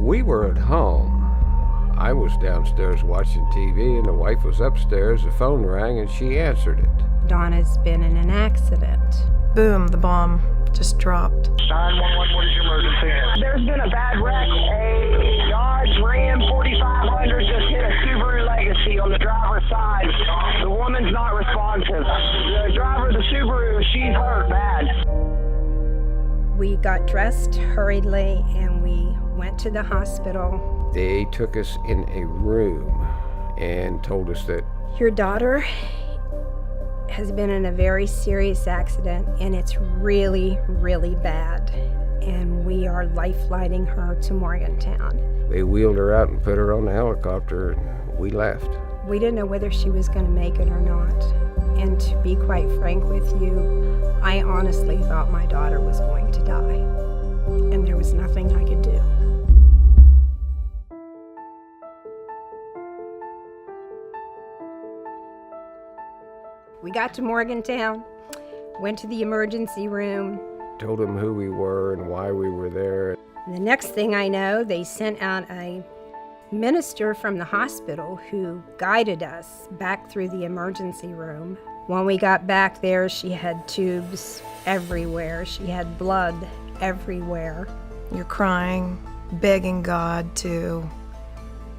We were at home. I was downstairs watching TV, and the wife was upstairs. The phone rang, and she answered it. Donna's been in an accident. Boom, the bomb just dropped. 911, what is your emergency? There's been a bad wreck. A Dodge Ram 4500 just hit a Subaru Legacy on the driver's side. The woman's not responsive. The driver of the Subaru, she's hurt bad. We got dressed hurriedly and we went to the hospital. They took us in a room and told us that Your daughter has been in a very serious accident and it's really, really bad. And we are life-flighting her to Morgantown. they wheeled her out and put her on the helicopter, and we left. We didn't know whether she was going to make it or not. And to be quite frank with you, I honestly thought my daughter was going to die. And there was nothing I could do. We got to Morgantown, went to the emergency room. Told them who we were and why we were there. And the next thing I know, they sent out a minister from the hospital who guided us back through the emergency room. When we got back there, she had tubes everywhere. She had blood everywhere. You're crying, begging God to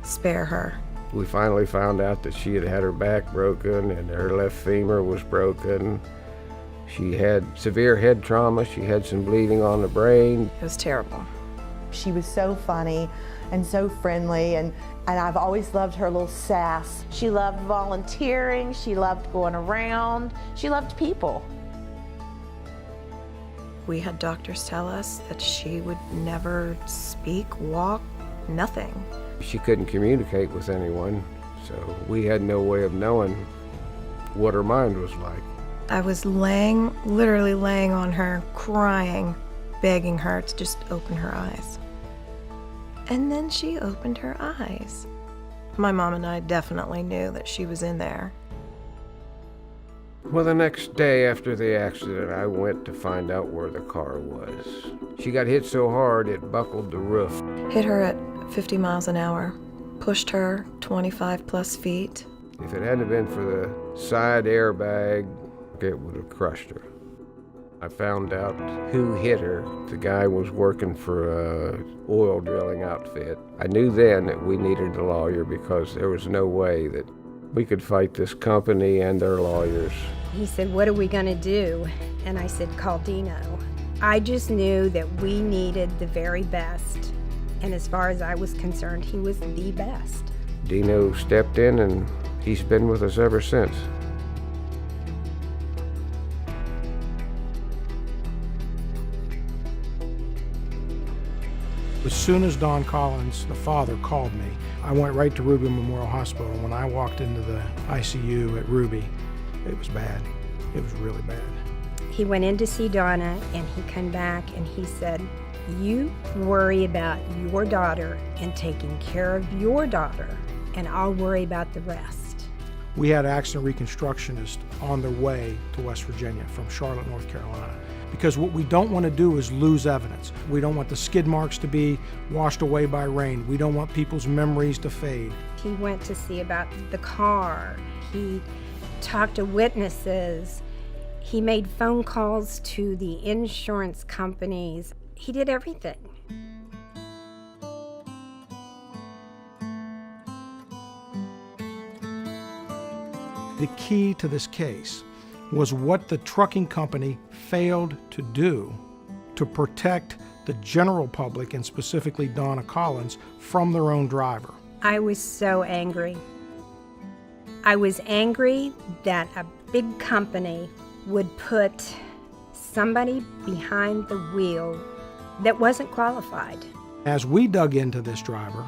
spare her. We finally found out that she had had her back broken and her left femur was broken. She had severe head trauma. She had some bleeding on the brain. It was terrible. She was so funny and so friendly, and I've always loved her little sass. She loved volunteering, she loved going around, she loved people. We had doctors tell us that she would never speak, walk, nothing. She couldn't communicate with anyone, so we had no way of knowing what her mind was like. I was literally laying on her, crying, begging her to just open her eyes. And then she opened her eyes. My mom and I definitely knew that she was in there. Well, the next day after the accident, I went to find out where the car was. She got hit so hard it buckled the roof. Hit her at 50 miles an hour, pushed her 25 plus feet. If it hadn't been for the side airbag, it would have crushed her. I found out who hit her. The guy was working for a oil drilling outfit. I knew then that we needed a lawyer because there was no way that we could fight this company and their lawyers. He said, "What are we going to do?" And I said, "Call Dino." I just knew that we needed the very best. And as far as I was concerned, he was the best. Dino stepped in and he's been with us ever since. As soon as Don Collins, the father, called me, I went right to Ruby Memorial Hospital. When I walked into the ICU at Ruby, it was bad. It was really bad. He went in to see Donna, and he came back and he said, "You worry about your daughter and taking care of your daughter, and I'll worry about the rest." We had accident reconstructionists on their way to West Virginia from Charlotte, North Carolina. Because what we don't want to do is lose evidence. We don't want the skid marks to be washed away by rain. We don't want people's memories to fade. He went to see about the car. He talked to witnesses. He made phone calls to the insurance companies. He did everything. The key to this case was what the trucking company failed to do to protect the general public, and specifically Donna Collins, from their own driver. I was so angry. I was angry that a big company would put somebody behind the wheel that wasn't qualified. As we dug into this driver,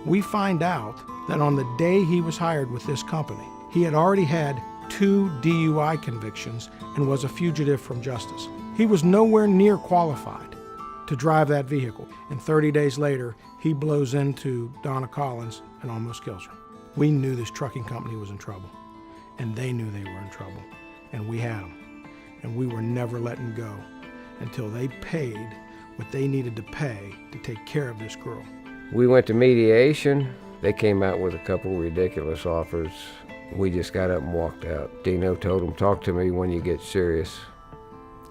we find out that on the day he was hired with this company, he had already had 2 DUI convictions and was a fugitive from justice. He was nowhere near qualified to drive that vehicle. And 30 days later, he blows into Donna Collins and almost kills her. We knew this trucking company was in trouble, and they knew they were in trouble, and we had them. And we were never letting go until they paid what they needed to pay to take care of this girl. We went to mediation. They came out with a couple ridiculous offers. We just got up and walked out. Dino told him, talk to me when you get serious.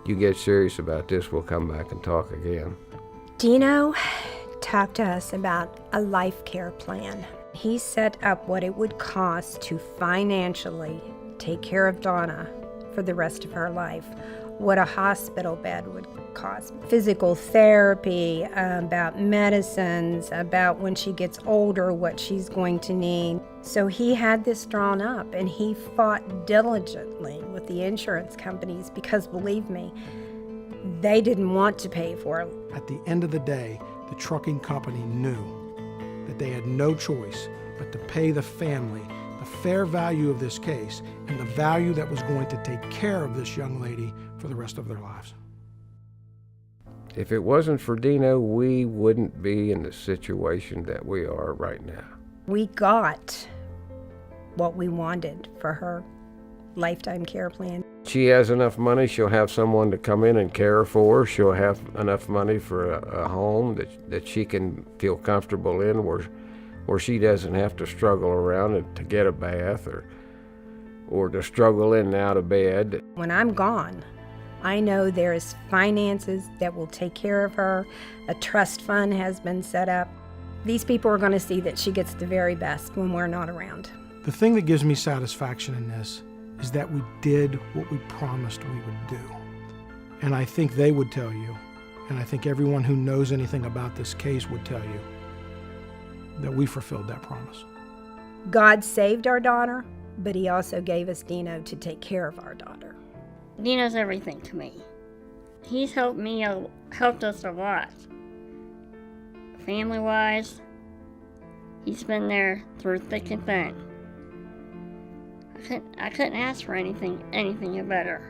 You get serious about this, we'll come back and talk again. Dino talked to us about a life care plan. He set up what it would cost to financially take care of Donna for the rest of her life, what a hospital bed would cost, physical therapy, about medicines, about when she gets older, what she's going to need. So he had this drawn up, and he fought diligently with the insurance companies because, believe me, they didn't want to pay for it. At the end of the day, the trucking company knew that they had no choice but to pay the family the fair value of this case and the value that was going to take care of this young lady for the rest of their lives. If it wasn't for Dino, we wouldn't be in the situation that we are right now. We got what we wanted for her lifetime care plan. She has enough money, she'll have someone to come in and care for her. She'll have enough money for a home that she can feel comfortable in, where she doesn't have to struggle around to get a bath or to struggle in and out of bed. When I'm gone, I know there's finances that will take care of her. A trust fund has been set up. These people are going to see that she gets the very best when we're not around. The thing that gives me satisfaction in this is that we did what we promised we would do. And I think they would tell you, and I think everyone who knows anything about this case would tell you, that we fulfilled that promise. God saved our daughter, but he also gave us Dino to take care of our daughter. Dino's everything to me. He's helped us a lot. Family-wise, he's been there through thick and thin. I couldn't ask for anything better.